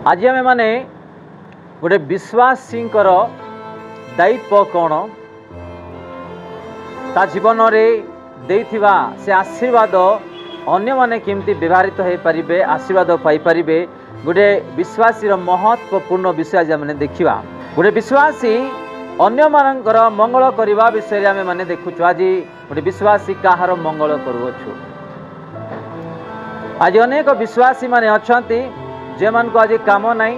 आज आम मैंने गोटे विश्वासी दायित्व कौन ता जीवन में से आशीर्वाद अन्य माने केमती व्यवहारित हो पारे आशीर्वाद पाइपर गोटे विश्वासी महत्वपूर्ण विषय आज मैंने देखा। गोटे विश्वासी अन्य मानकर मंगल करने विषय आम मैंने देखुचु। आज गोटे विश्वासी कहार मंगल करुछु। आज अनेक विश्वासी माने अछंती जे मान को आज काम नहीं,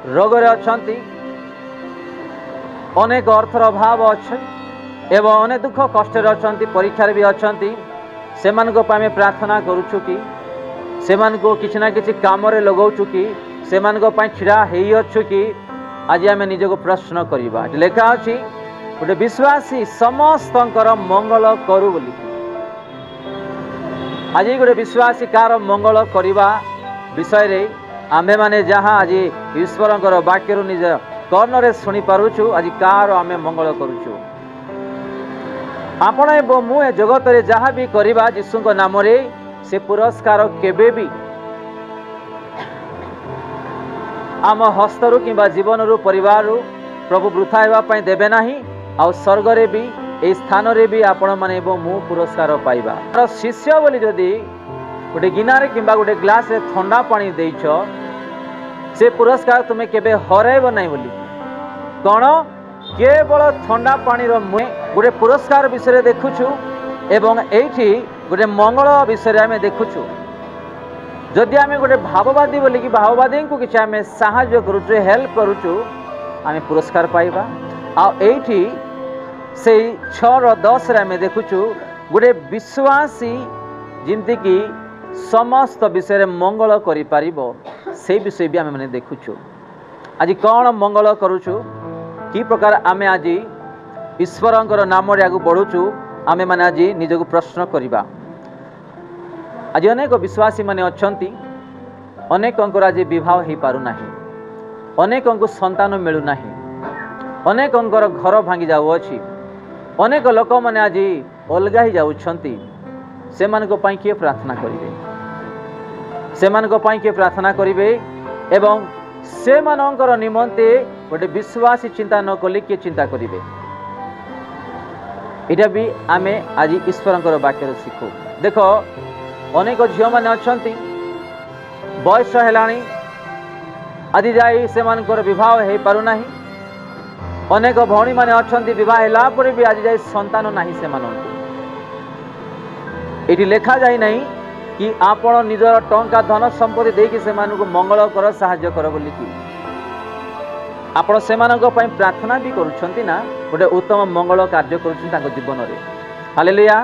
रोगरे अछंती, अनेक अर्थर अभाव अच्छे एवं अनेक दुख कष्ट अछंती, परीक्षार भी अछंती। से मान को आमे प्रार्थना करूछु कि से मान को किछि ना किछि काम रे लगाउछु कि से मान को छिड़ा हेई अछु कि आज आमे निज को प्रश्न करिबा। लेखा अछि गोटे विश्वासी समस्तंकर मंगल करू बोली। आज गोटे विश्वासी कार मंगल करने विषय रे आमे माने जहाँ आज ईश्वर वाक्य निज कर्ण रे शुणी पारुछु। आज कार आमे मंगल करुछु। आपण एवं मु ए जगत रे जहाँ भी करवा यीशु को नाम रे से पुरस्कार केबे भी आम हस्तरु किंबा जीवन रु परिवार रु प्रभु वृथा हेबा पई देबे नाही। आ स्वर्ग रे भी ए स्थान रे भी आपण माने एवं मु पुरस्कार पाइबा। शिष्य बोली जदि गोटे गिनारे किंबा गोटे ग्लास रे ठंडा पानी देइछ से पुरस्कार तुम्हें केबे हराइब नहीं बोली। कौन केवल ठंडा पानी मुहे गोटे पुरस्कार विषय देखुछु एवं एठी गोटे मंगल विषय आम देखुछु। जदि आम गोटे भाववादी बोलिकी भाववादी को किसी आम साहाय्य करुछु, हेल्प करुछु, आम पुरस्कार पाइबा। आठी से 6:10 आम देखुछु गोटे विश्वासी जिमती कि समस्त विषय मंगल करि पारिबो से विषय भी आम मैंने देखुछु। आज कौन मंगल करुछु, कि प्रकार आम आज ईश्वर नाम रे आगु बढ़ुछु, आम मैंने आज निज को प्रश्न करिबा। आज अनेक विश्वासी माने अछंती, अनेक आज विवाह हो पारु नाही, अनेक संतान मिलु नाही, अनेक घर भांगी जाउछि, अनेक लोक माने आज अलगा ही जाउछंती। से मानको पई किए प्रार्थना करिवे, से मानको पई किए प्रार्थना करिवे एवं से मानकर निमंते गोटे विश्वासी चिंता न कले किए चिंता करिवे। इटा भी आमे आज ईश्वरंकर वाक्य शिखु। देखो अनेक झियो माने अछंती, बयस हेलाणी, आज जाई से मानकर विवाह हे पारु नाही। अनेक भौणी माने अछंती, विवाह हेला परे भी आज जाई संतान नाही से मानंतु। एटी लेखा जाई नहीं कि आपण निजर टंका धन संपत्ति देकी से मानको मंगल कर सहाय्य कर बोली कि आपण से मानको पई प्रार्थना भी करूछंती ना, गोटे उत्तम मंगल कार्य करूछंती ताको जीवन रे। हालेलुया।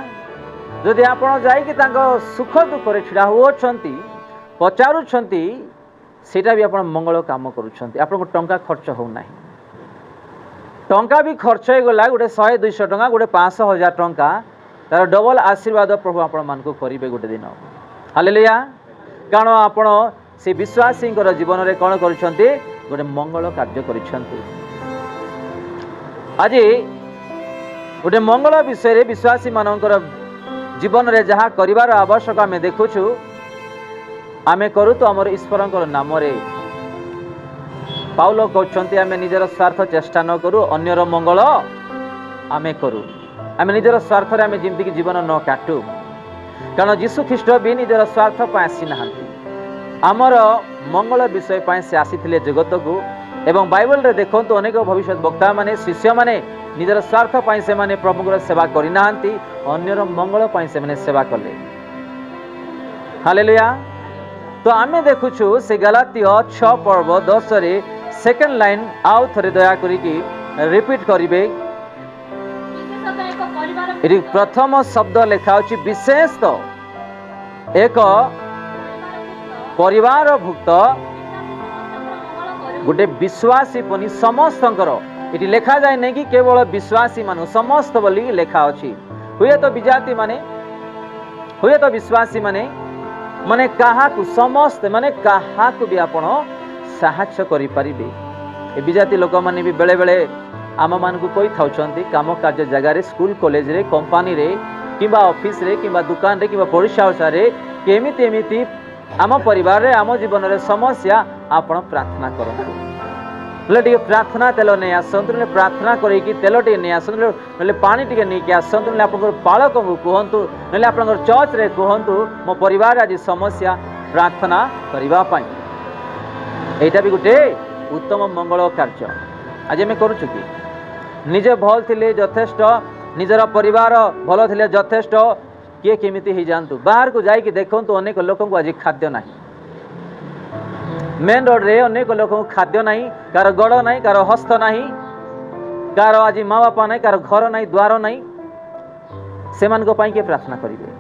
जदि आपण जाई कि ताको सुख दुख रे छिड़ा होछंती, पचारुछंती, सेटा भी आपण मंगल काम करूछंती। आपण को टंका खर्च हो नाही, टंका भी खर्च हो गला गोटे 100-200 टंका, गोटे 500,000 टंका, तार डबल आशीर्वाद प्रभु आपण मानको करिवे गोटे दिन। हालेलुया। कारण आपण से विश्वासी जीवन रे कौन करुछंती, गोटे मंगल कार्य करिछंती। आज गोटे मंगल विषय रे विश्वासी मानकर जीवन रे जहाँ करिवार आवश्यक आमे देखुछु, आमे करू तो हमर ईश्वरंकर नाम रे। पाउल कहउछंती आमे निजर स्वार्थ चेष्टा न करू, अन्यर मंगल आमे करू। आमे निजर स्वार्थ रे आमे जिंदगी जीवन न काटू, कारण यीशु ख्रीष्ट भी निजर स्वार्थ पाई आसी नाहांती। आमर मंगल विषय पाई से आसीथिले जगत को। एवं बाइबल रे देखंतु अनेक भविष्य वक्ता माने शिष्य माने निजर स्वार्थ पाई से माने प्रभुଙ୍କର सेवा करि नाहांती, अन्यर मंगल पाई से माने सेवा कले। हालेलुया। तो आमे देखुछु से गलातीय 6:10 रे सेकंड लाइन आउ थरे दया करी कि रिपीट करिवे। एटी प्रथम शब्द लेखा होची विशेष तो एक परिवार भुक्त गोटे विश्वासी पनी समस्तंकर। एटी लेखा जाए नहीं कि केवल विश्वासी मान, समस्त बोली लेखा अछि। हुए तो विजाति माने, हुए तो विश्वासी माने माने कहा को समस्त माने कहा को भी आपण साहाय्य करि परिबे। ए विजाति लोक माने भी बेले बेले आम मान को कोई थाउछंती काम कार्य जगह रे, स्कूल कॉलेज रे, कंपनी रे, किंबा ऑफिस रे, किंबा दुकान रे, किंबा पड़ोसा रे केमिति एमिति आम परिवार रे आम जीवन रे समस्या आपण प्रार्थना करंतु बोले टिके प्रार्थना तेल नहीं आसतु ना प्रार्थना करके तेल टे नहीं आसतु ना पानी टे नहीं आसतु ना आप पालक को कहतु ना आप चर्च रे कहतु मो परिवार आज समस्या प्रार्थना करने यहाँ भी गोटे उत्तम मंगल कार्य आज आम करुचु कि निजे भल थिले यथेष्ट निजर परिवार भल थिले यथेष्ट किए केमिति ही जानतु बाहर को जाइए देखु अनेक लोक आज खाद्य ना मेन रोड रे अनेक लोक खाद्य ना कार गड़ ना कार हस्त ना कार आज माँ बापा ना कार घर ना द्वार ना से किए प्रार्थना करेंगे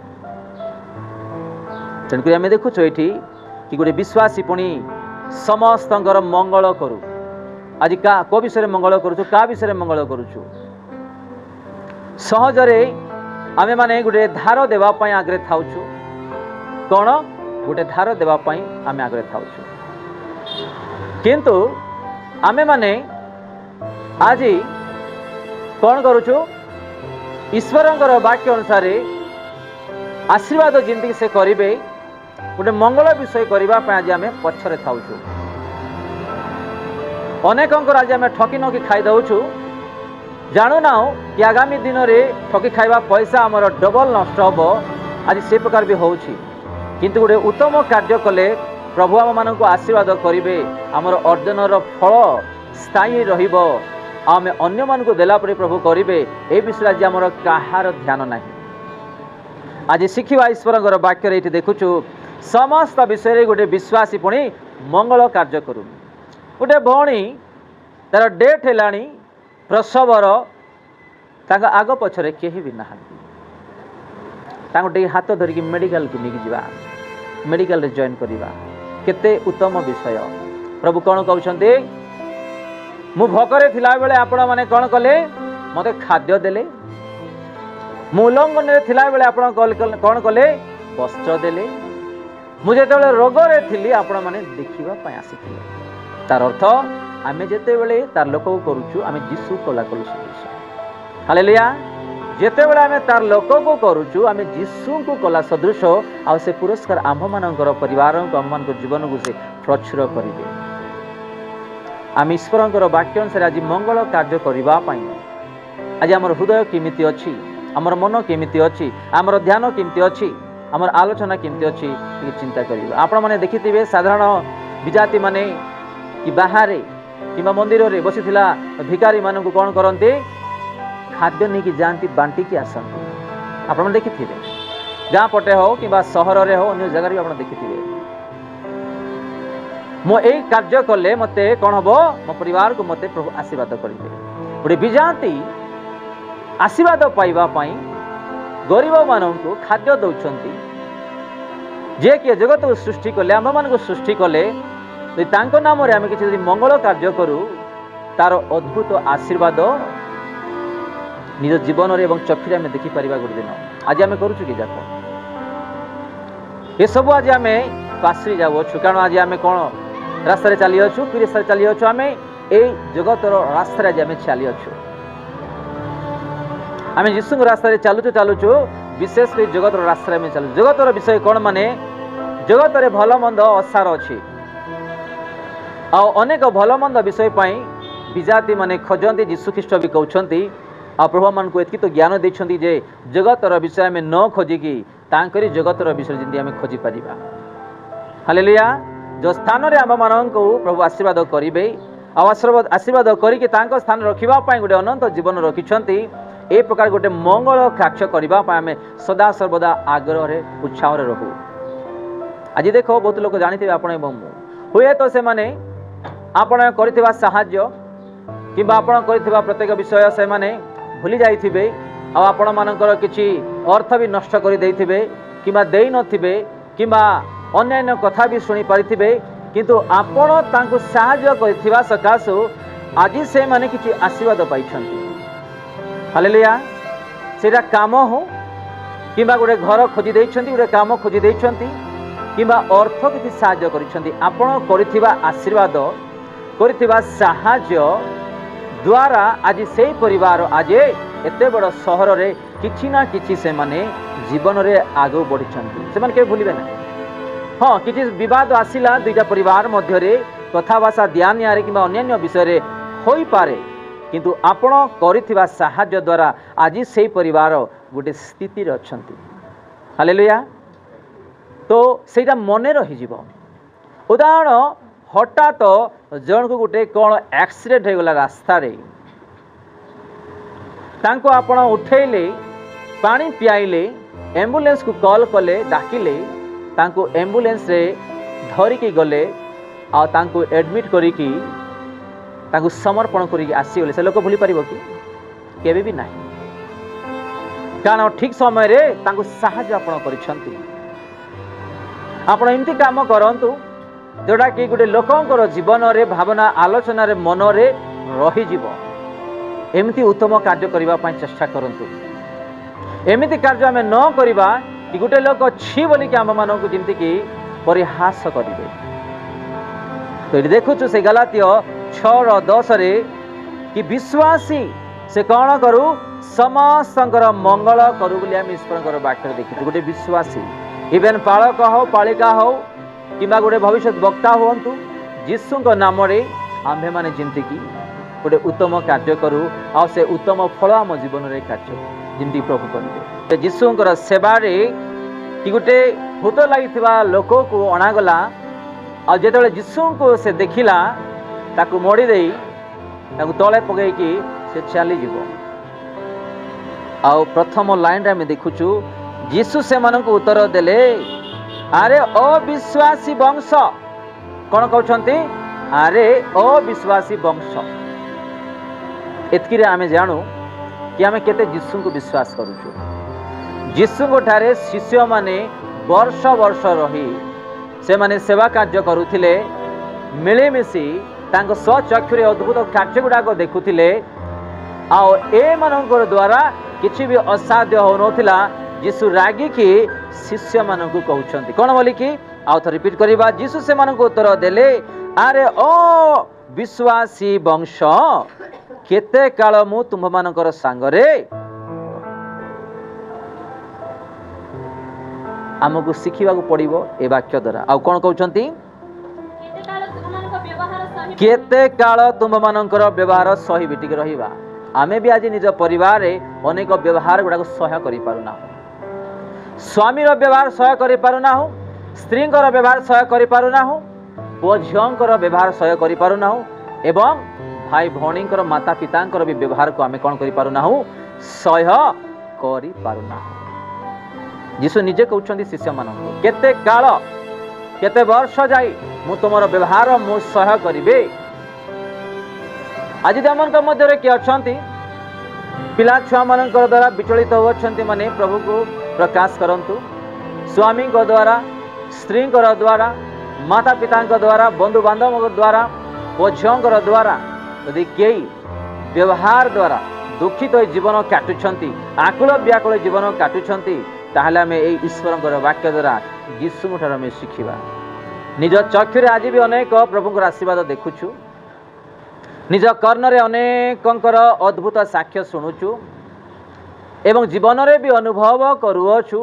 तेणुक आम देखुच ये कि गोटे विश्वासी पुणी समस्त मंगल करू आज को विषय मंगल करुचु का विषय मंगल करुचु सहजरे आमे माने गोटे धार देवाई आग्रे थाउछु कौन गोटे धार देवाई आमे आग्रे थाउछु किंतु आमे माने आज कौन करुचु ईश्वरंकर वाक्य अनुसार आशीर्वाद जिंदगी से करिवे गोटे मंगल विषय करबा पय आज आमे पछरे थाउछु अनेकंकर आज आमे ठकी नकी खाई दउछु जानू ना कि आगामी दिन में ठकी खाइबा पैसा आमर डबल नष्ट हम आज से प्रकार भी होउछि किंतु गोटे उत्तम कार्य कले प्रभु आम मान आशीर्वाद करेंगे आमर अर्जनर फल स्थायी रहिबो आमे अन्य मान को देला परे प्रभु करेंगे ए विषय आज आमर कहार ध्यान ना आज शिखिबा ईश्वर वाक्य ये देखुचु समस्त विषय गोटे विश्वासी पुणी मंगल कार्य करू गोटे भौणी तार डेट है प्रसवर आग पछरे केही भी ना हाथ धरिकी मेडिकल को नहीं जा मेडिकल रे जॉइन करवा केते उत्तम विषय प्रभु कौन कहते मु भोकरे थिला बेले आपण माने कौन कले मते खाद्य देले मु उल्लंघन रे थिला बेले आपण कौन कले वस्त्र देले मुझे रोग रे थिली आपण माने देखिबा पय आसीथिले तार अर्थ आमे जेते बेले तार लोक को करूछु आमे जीसु कला कलु सदृश हालेलुया जेते बेले आमे तार लोक को करूछु आमे जीसु को कला सदृश आ से पुरस्कार आम मानकर परिवार को आम मानकर जीवन को से प्रचुर करिवे आम ईश्वरंकर वाक्य अनुसार आज मंगल कार्य करबा पई आज हमर हृदय केमिति अछि हमर मन केमिति अछि हमर ध्यान केमिति अछि हमर आलोचना केमिति अछि चिंता करिबा आपण माने देखिथिबे साधारण विजाति माने कि बाहर कि मंदिर रे बसी भिकारी मान को कौन करते खाद्य नहीं कि जाती बांटी की आसती आप देखिथे गाँ पटे हो कि सहर रे हो अन्य जगह भी आप देखिथे मो यही कार्य कले मते कौन हम मो परिवार को मते प्रभु आशीर्वाद करेंगे गोटे विजाति आशीर्वाद पाइबापी गरीब मान को खाद्य दौरान जे कि जगत को सृष्टि कले आम मान को सृष्टि कले तांको नाम रे आमे किछि मंगल कार्य करू तार अद्भुत आशीर्वाद निज जीवन रे एवं चक्षुरे आमे देखि परिबा गुड दिन आज आमे करूछु कि जाको ये सब आज आमे पासरी जावो छु कारण आज आमे कोन रास्ता रे चली अछु कि रास्ता रे चली अछु आमे ए जगतर रास्ता रे आमे चली अछु आमे यीशु रास्ता रे चालुछु विशेष कर जगतर रास्ता रे आमे चालु जगतर विषय कोन माने जगत रे भलो मंद असार अछि अनेक भल मंद विषय विजाति माने खोजती जीशु ख्रीष्ट भी कहते आ प्रभु मान को एति तो ज्ञान देछंती जे जगतर विषय में न खोजिकी तांकरी जगतर विषय जिंदी आमे खोजी परिबा हालेलुया जो स्थान रे आम मान को प्रभु आशीर्वाद करिवे आशीर्वाद करिके तांको स्थान रखिबा पई गोटे अनंत जीवन रखिछंती ए प्रकार गोटे मंगल कार्य करबा पई आमे सदा सर्वदा आग्रह रे उत्साह रे रहू आज देखो बहुत लोग जानिथिबे आपण एवं हुए तो से माने आपण करिथिबा साहाय्य किबा आपण करिथिबा प्रत्येक विषय से माने भूली जाइथिबे आ आपण मानकर किछि अर्थ भी नष्ट करि देइथिबे किबा देइ नथिबे किबा अन्य कथा भी सुनी पारिथिबे किंतु आपण तांको साहाय्य करिथिबा सकासु आज से माने किछि आशीर्वाद पाइछंती हालेलुया सेरा काम हो किबा गोटे घर खोजी देइछंती गोटे काम खोजी देइछंती किबा अर्थ किछि साहाय्य करिछंती आपण करिथिबा आशीर्वाद करिथिबा साहाय्य द्वारा आज से परिवार आज एते बड़ सहर रे किछि ना किछि से माने जीवन रे आगो बढ़िछंती से माने के भूलिबे ना हाँ किसी विवाद आसिला दुईटा परिवार मध्य कथाभाषा दिया निआरे कि अन्य विषय हो पारे किंतु आपण करिथिबा साहाय्य द्वारा आज से परिवार गोटे स्थिति अच्छी हालेलुया। तो सेटा मने रही उदाहरण हठात जन को गोटे कौन एक्सीडेंट हो गला रास्ता रे तांको आपण उठेले पानी पियाइले एम्बुलेंस को कॉल कले डाकिले तांको एम्बुलेंस रे धरिकी गले आ तांको एडमिट करिकी तांको समर्पण करिकी आसीगले से लोक भूली पारिबो कि केबे भी नाही कारण ठीक समय रे तांको सहाय्य आपण करिसंती। आपण एमती काम करंतु जोड़ा कि गोटे लोकंकर जीवन रे भावना आलोचना रे मन रे रही जीवो एमती उत्तम कार्य करबा पई चेष्टा करंतु। एमती कार्य आमे न करबा कि गोटे लोक छी बोली कि आम मानक जेमती कि परिहास करिवे। तो ये देखुछु से गलातीय 6:10 रे कि विश्वासी से कौन करू समस्तंकर मंगल करू बोली आम ईश्वरंकर वाक्य देखिछु। गोटे विश्वासी इवेन पालक हो पालिका हो किंबा गोटे भविष्य वक्ता हुंतु जीशु नाम आम्भे माने जेमती कि गोटे उत्तम कार्य करू आ से उत्तम फल आम जीवन रे कार्य जेमती प्रभु करिवे। जीशुंकर सेवा रे कि गोटे भूत लागिथिबा लोक को अणागला आ जेतेबेले जीशु को से देखिला ताकू मोड़ी देई ताकू तळे पगेकी से चली जीवो। आ प्रथम लाइन रे हम देखुछु जीशु से मानक उत्तर देले अरे अविश्वासी वंश कौन कहते अरे अविश्वासी वंश एतकी आमे जानू कि आमे केते जीशु को विश्वास करूछु। जीशु को ठारे शिष्य माने वर्ष वर्ष रही से माने सेवा कार्य करुथिले मिलेमिशी तांको स्वचक्षुरे अद्भुत कार्य गुड़ाक देखुथिले आ ए मानकर द्वारा किछि भी असाध्य हो नथिला। जीशु रागी कि शिष्य मानक कहउछंती कोन बोली कि आउ थ रिपीट करबा जीशु से मानक उत्तर देले अरे ओ विश्वासी वंश केते काल मु तुम मानकर सांगरे। आमको शिखिबा को पड़िबो ए वाक्य द्वारा आउ कोन कहउछंती केते काल तुम मानकर व्यवहार सही बिटिक रहिबा। आमे भी आज निज परिवार रे अनेक व्यवहार गुडा को सह्य करि पारुना स्वामीर व्यवहार सह्य करि पारुना स्त्री व्यवहार सह्य करि पारुना पुओ झियोंकर व्यवहार सह्य करि पारुना एवं भाई भौणी माता पिता भी व्यवहार को आमे कौन करि पारुना सह्य करि पारुना। जीशु निजे कहउछंती शिष्य मानक केते काल केते वर्ष जाई मु तुमर व्यवहार मु सह्य करिबे। आज आमनक मध्य किए अच्छा पिला छुआ मान द्वारा विचलित होती माने प्रभु को प्रकाश करंतु स्वामी द्वारा स्त्री द्वारा माता पिता द्वारा बंधु बांधव द्वारा ओ झीर द्वारा यदि कई व्यवहार द्वारा दुखित हो जीवन काटुंट आकुल व्याकुल जीवन काटुंट ताहले आमे ए ईश्वर वाक्य द्वारा यीशु ठार आमे शिखिबा। निज चक्षुरे आज भी अनेक प्रभुंकर आशीर्वाद देखुछु निज कर्णरे अनेकंकर अद्भुत साक्ष्य शुणुचु एवं जीवन रे भी अनुभव करुअछु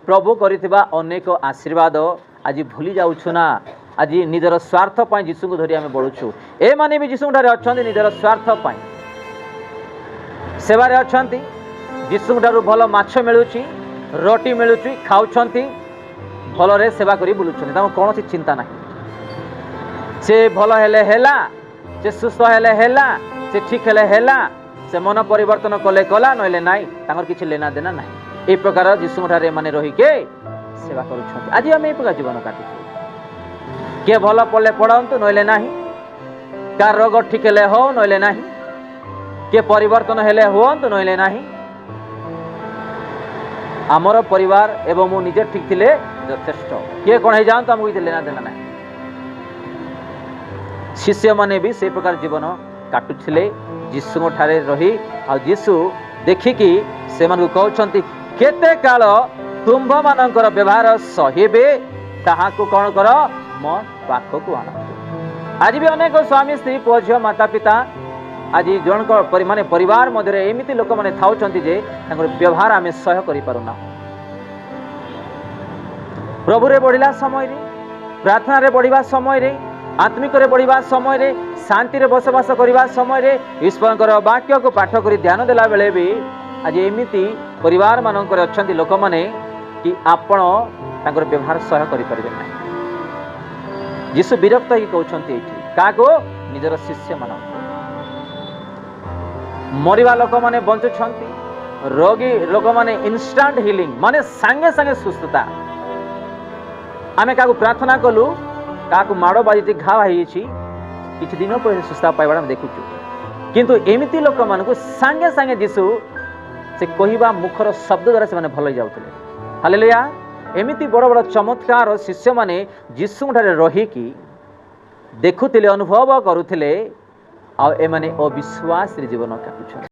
प्रभु करिथिबा अनेक आशीर्वाद आज भूली जाउछु ना। आज निजर स्वार्थ पई जीशु को धरि आमे बढुछु ए माने भी जीशु ठारे अछंती निजर स्वार्थ पई सेवा रे अछंती जीशु ठारु भल माछ मिलुची रोटी मिलुची खाउछंती भल रे सेवा करी बुलुछंती ताम कोनोसी चिंता नाही से भल हेले हेला से सुस्थ हेले हेला से ठीक हेले हेला से मन परिवर्तन कले कला नहले नाई तांगर किछि लेना देना नाही ए प्रकार जीशु ठारे माने रही के सेवा करूछंती। आज हम ए प्रकार जीवन काटु के भल पड़ले पड़ंतु नहले नाही का रोग ठीक हेले हो नहले नाही के परिवर्तन हेले होंतु नहले नाही आमर परिवार एवं मु निजे ठीक थिले यथेष्ट किए कौन हो जाऊँ आमको लेना देना ना। शिष्य माने भी से प्रकार जीवन काटुले जीशु ठारे रही आ जीशु देखिकी से कहते केते काल तुम्भ मानकर व्यवहार सहिबे ताहाको कौन कर मो पाखक आण। आज भी अनेक स्वामी स्त्री पुओ झियो माता पिता आज जन माने परिवार मध्य एमती लोक मैंने था व्यवहार आम सह्य कर प्रभु रे बढ़ला समय प्रार्थना बढ़िया समय आत्मिक बढ़िया समय शांति बसवास करने समय ईश्वर वाक्य को पाठ कर ध्यान देला बेले भी आज एमती परिवार मानक अच्छा लोक मैंने कि आपण तांकर व्यवहार सह करें ना। यीशु विरक्त ही कहते क्या निजर शिष्य मान मरिबा लोक मैंने बंचुंट रोगी लोक मैंने इनस्टांट हिलिंग माने सांगे सांगे सुस्थता आम क्या प्रार्थना कलु क्या माड़ बाजी घा किसी दिन पर सुस्थ पाइबा देखु किंतु एमती लोक मान सांगे सांगे जीशु से कहवा मुखर शब्द द्वारा से भल जाते। हालेलुया। एमती बड़ बड़ चमत्कार शिष्य माने जीशु रहीकि देखुले अनुभव करुले आउ एमाने अविश्वास जीवन काटुछन।